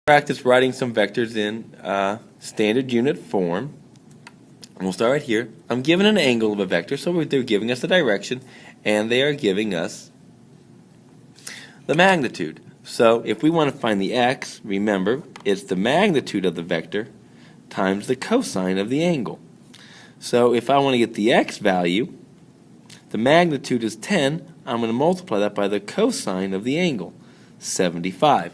Practice writing some vectors in standard unit form. And we'll start right here. I'm given an angle of a vector, so they're giving us the direction, and they are giving us the magnitude. So if we want to find the x, remember, it's the magnitude of the vector times the cosine of the angle. So if I want to get the x value, the magnitude is 10, I'm going to multiply that by the cosine of the angle, 75.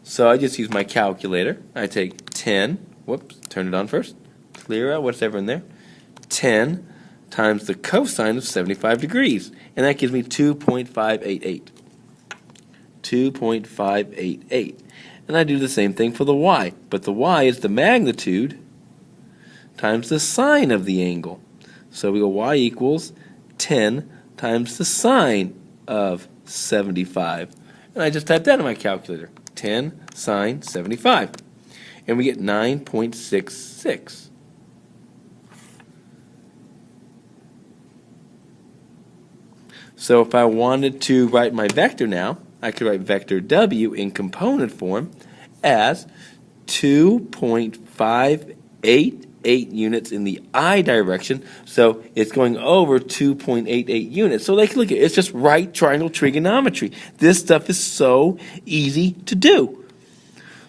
So I just use my calculator. I take 10, turn it on first, clear out whatever in there, 10 times the cosine of 75 degrees, and that gives me 2.588. 2.588. And I do the same thing for the y, but the y is the magnitude times the sine of the angle. So we go y equals 10 times the sine of 75. And I just type that in my calculator. 10 sine 75. And we get 9.66. So if I wanted to write my vector now, I could write vector w in component form as 2.588 units in the I direction. So it's going over 2.88 units. So like, look, it's just right triangle trigonometry. This stuff is so easy to do.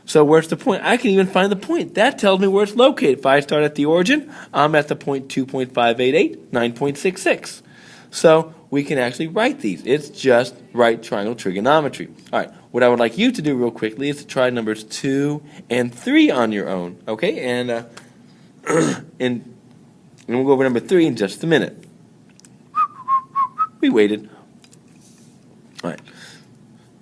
So where's the point? I can even find the point. That tells me where it's located. If I start at the origin, I'm at the point 2.588, 9.66. So we can actually write these. It's just right triangle trigonometry. All right, what I would like you to do real quickly is to try numbers 2 and 3 on your own, okay? And and we'll go over number 3 in just a minute. We waited. All right.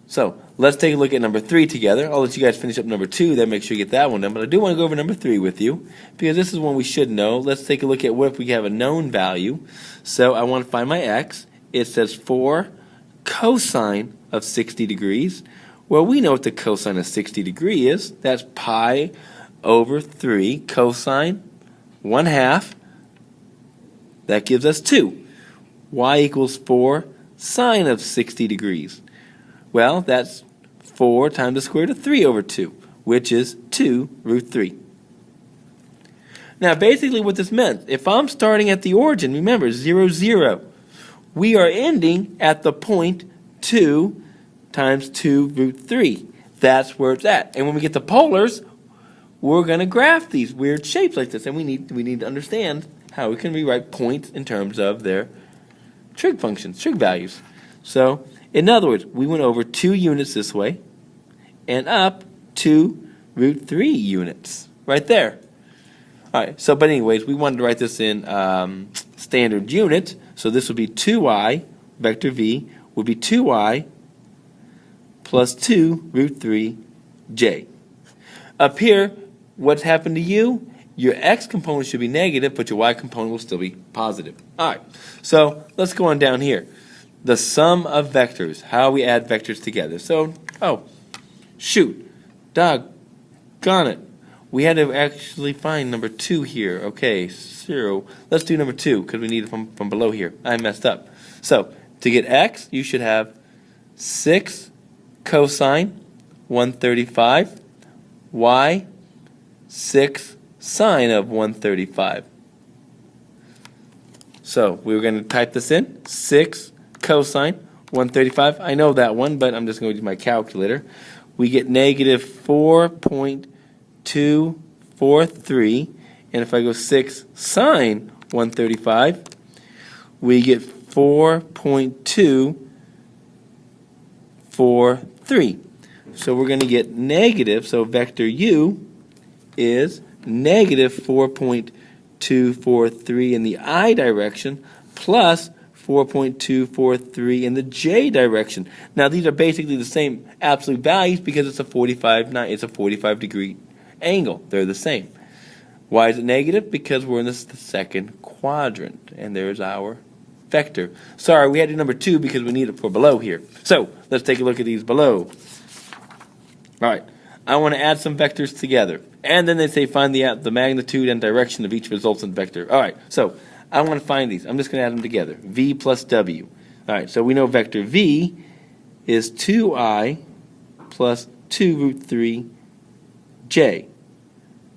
So let's take a look at number 3 together. I'll let you guys finish up number 2, then make sure you get that one done. But I do want to go over number 3 with you because this is one we should know. Let's take a look at what if we have a known value. So I want to find my x. It says 4 cosine of 60 degrees. Well, we know what the cosine of 60 degrees is. That's pi over 3 cosine 1/2. That gives us 2. Y equals 4 sine of 60 degrees. Well, that's 4 times the square root of 3 over 2, which is 2 root 3. Now, basically what this meant, if I'm starting at the origin, remember, 0, 0, we are ending at the point 2 times 2 root 3. That's where it's at. And when we get the polars, we're going to graph these weird shapes like this, and we need to understand how we can rewrite points in terms of their trig functions, trig values. So, in other words, we went over 2 units this way and up 2 root 3 units right there. All right, so but anyways, we wanted to write this in standard unit. So this would be 2i, vector v, would be 2i plus 2 root 3j. Up here, what's happened to you? Your x component should be negative, but your y component will still be positive. All right, so let's go on down here. The sum of vectors, how we add vectors together. So, doggone it. We had to actually find number 2 here. Okay, 0. Let's do number 2 because we need it from below here. I messed up. So, to get x, you should have 6 cosine 135, y 6 sine of 135. So, we're going to type this in, 6 cosine 135. I know that one, but I'm just going to use my calculator. We get negative 4.243, and if I go 6 sine 135, we get 4.243. So we're going to get negative, so vector u is negative 4.243 in the I direction plus 4.243 in the j direction. Now these are basically the same absolute values because it's a 45 degree angle. They're the same. Why is it negative? Because we're in the second quadrant, and there's our vector. Sorry, we had to do number 2 because we need it for below here. So let's take a look at these below. All right, I want to add some vectors together, and then they say find the magnitude and direction of each resultant vector. All right, so I want to find these. I'm just going to add them together. V plus W. All right, so we know vector V is 2i plus 2 root 3 j,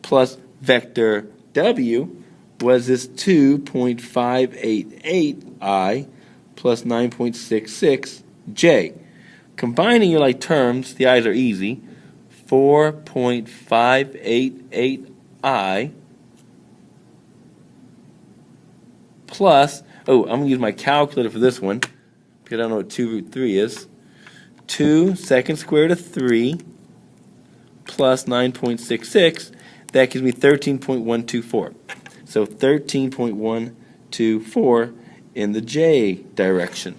plus vector w was this 2.588I plus 9.66j. Combining your like terms, the i's are easy, 4.588I plus, oh, I'm going to use my calculator for this one, because I don't know what 2 root 3 is. 2 second square root of 3 plus 9.66, that gives me 13.124. So 13.124 in the j direction.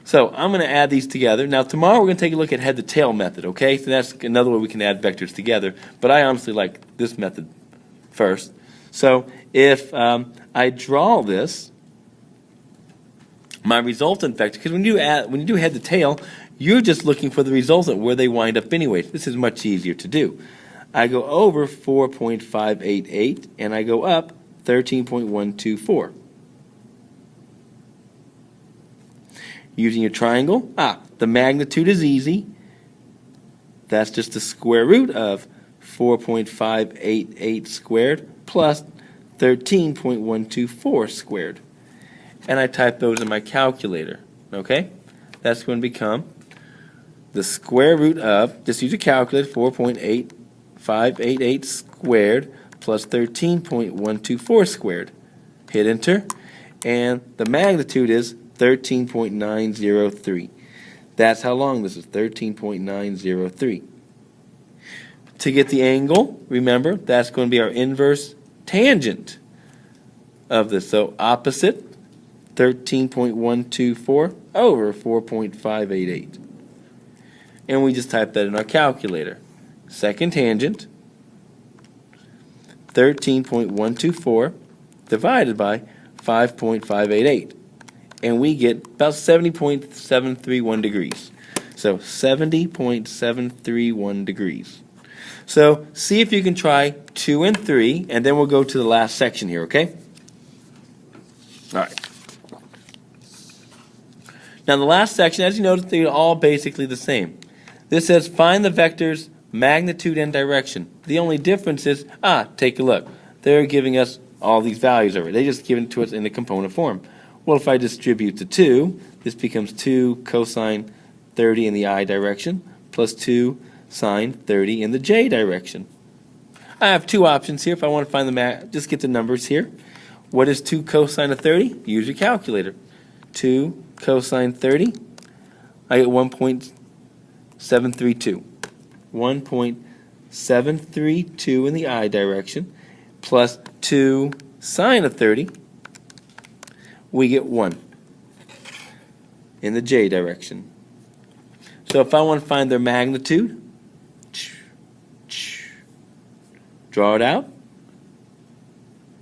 So I'm going to add these together. Now tomorrow we're going to take a look at head to tail method, okay? So that's another way we can add vectors together, but I honestly like this method first. So if I draw this, my resultant vector, because when you do head to tail, you're just looking for the resultant where they wind up anyway. This is much easier to do. I go over 4.588 and I go up 13.124. Using your triangle, the magnitude is easy. That's just the square root of 4.588 squared plus 13.124 squared. And I type those in my calculator, okay? That's going to become the square root of, just use a calculator, 4.8588 squared plus 13.124 squared. Hit enter, and the magnitude is 13.903. That's how long this is, 13.903. To get the angle, remember, that's going to be our inverse tangent of this. So opposite, 13.124 over 4.588. And we just type that in our calculator. Second tangent, 13.124 divided by 5.588. And we get about 70.731 degrees. So 70.731 degrees. So see if you can try 2 and 3, and then we'll go to the last section here, okay? All right. Now the last section, as you notice, they're all basically the same. This says find the vectors magnitude and direction. The only difference is, take a look. They're giving us all these values over. They just give it to us in the component form. Well, if I distribute the 2, this becomes 2 cosine 30 in the I direction plus 2 sine 30 in the j direction. I have two options here. If I want to find the just get the numbers here. What is 2 cosine of 30? Use your calculator. 2 cosine 30, I get 1.732. 1.732 in the I direction plus 2 sine of 30, we get 1 in the j direction. So if I want to find their magnitude, draw it out.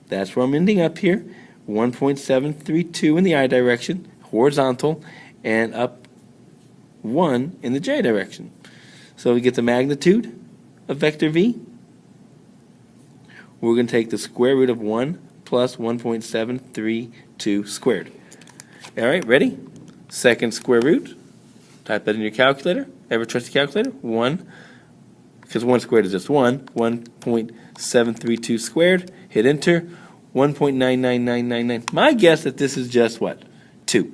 That's where I'm ending up here. 1.732 in the I direction, horizontal, and up 1 in the j direction. So we get the magnitude of vector v. We're going to take the square root of 1 plus 1.732 squared. All right, ready? Second square root. Type that in your calculator. Ever trust your calculator? 1, because 1 squared is just 1. 1.732 squared. Hit enter. 1.99999. My guess that this is just what? 2.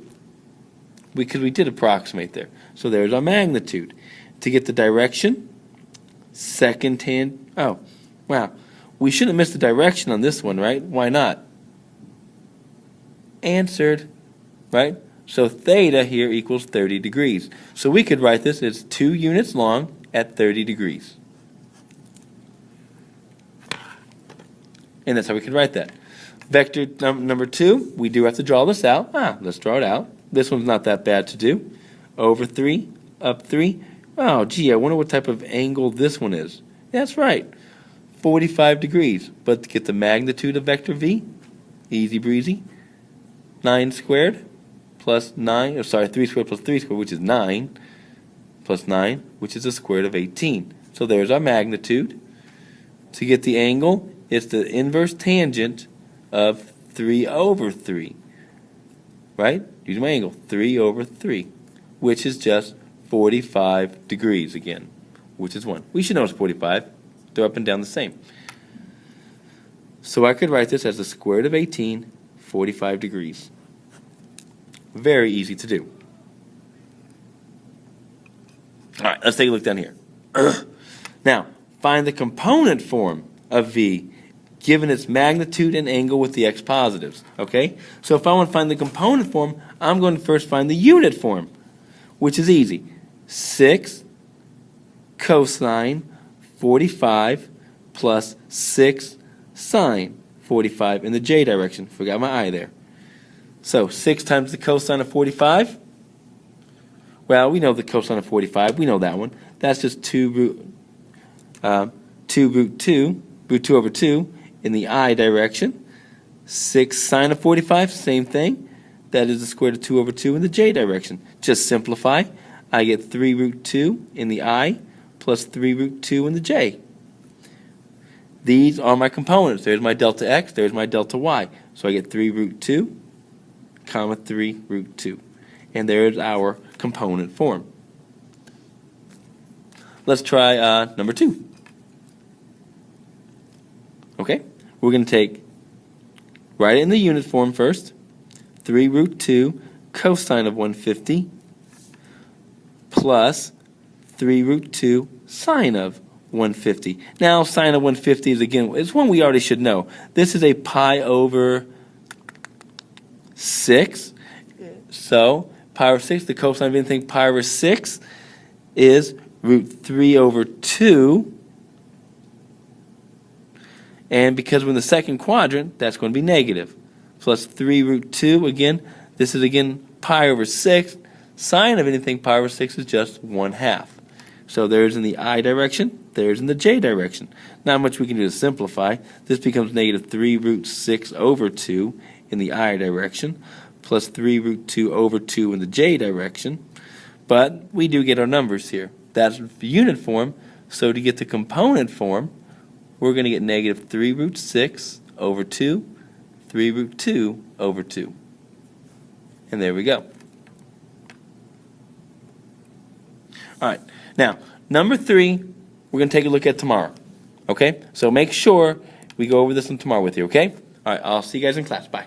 Because we did approximate there. So there's our magnitude. To get the direction, second hand. Oh, wow. We shouldn't miss the direction on this one, right? Why not? Answered, right? So theta here equals 30 degrees. So we could write this as 2 units long at 30 degrees. And that's how we can write that. Vector number 2, we do have to draw this out. Let's draw it out. This one's not that bad to do. Over 3, up 3. Oh, gee, I wonder what type of angle this one is. That's right, 45 degrees. But to get the magnitude of vector v, easy breezy. 9 squared plus 9, 3 squared plus 3 squared, which is 9, plus 9, which is the square root of 18. So there's our magnitude. To get the angle, it's the inverse tangent of 3 over 3. Right? Use my angle, 3 over 3, which is just 45 degrees again, which is 1. We should know it's 45. They're up and down the same. So I could write this as the square root of 18, 45 degrees. Very easy to do. All right, let's take a look down here. Now, find the component form of V given its magnitude and angle with the x positives. Okay? So if I want to find the component form, I'm going to first find the unit form, which is easy. 6 cosine 45 plus 6 sine 45 in the j direction. Forgot my I there. So 6 times the cosine of 45. Well, we know the cosine of 45. We know that one. That's just 2 root 2 over 2 in the I direction. 6 sine of 45, same thing. That is the square root of 2 over 2 in the j direction. Just simplify. I get 3 root 2 in the I plus 3 root 2 in the j. These are my components. There's my delta x, there's my delta y. So I get 3 root 2, comma 3 root 2. And there's our component form. Let's try number 2. Okay, we're going to write it in the unit form first. 3 root 2 cosine of 150 plus 3 root 2 sine of 150. Now, sine of 150 is, again, it's one we already should know. This is a pi over 6. So, pi over 6, the cosine of anything pi over 6 is root 3 over 2. And because we're in the second quadrant, that's going to be negative. Plus 3 root 2, again, this is, again, pi over 6. Sine of anything pi over 6 is just 1/2. So there's in the I direction, there's in the j direction. Not much we can do to simplify. This becomes negative 3 root 6 over 2 in the I direction, plus 3 root 2 over 2 in the j direction. But we do get our numbers here. That's the unit form. So to get the component form, we're going to get negative 3 root 6 over 2, 3 root 2 over 2. And there we go. All right. Now, number 3, we're going to take a look at tomorrow. Okay? So make sure we go over this one tomorrow with you, okay? All right, I'll see you guys in class. Bye.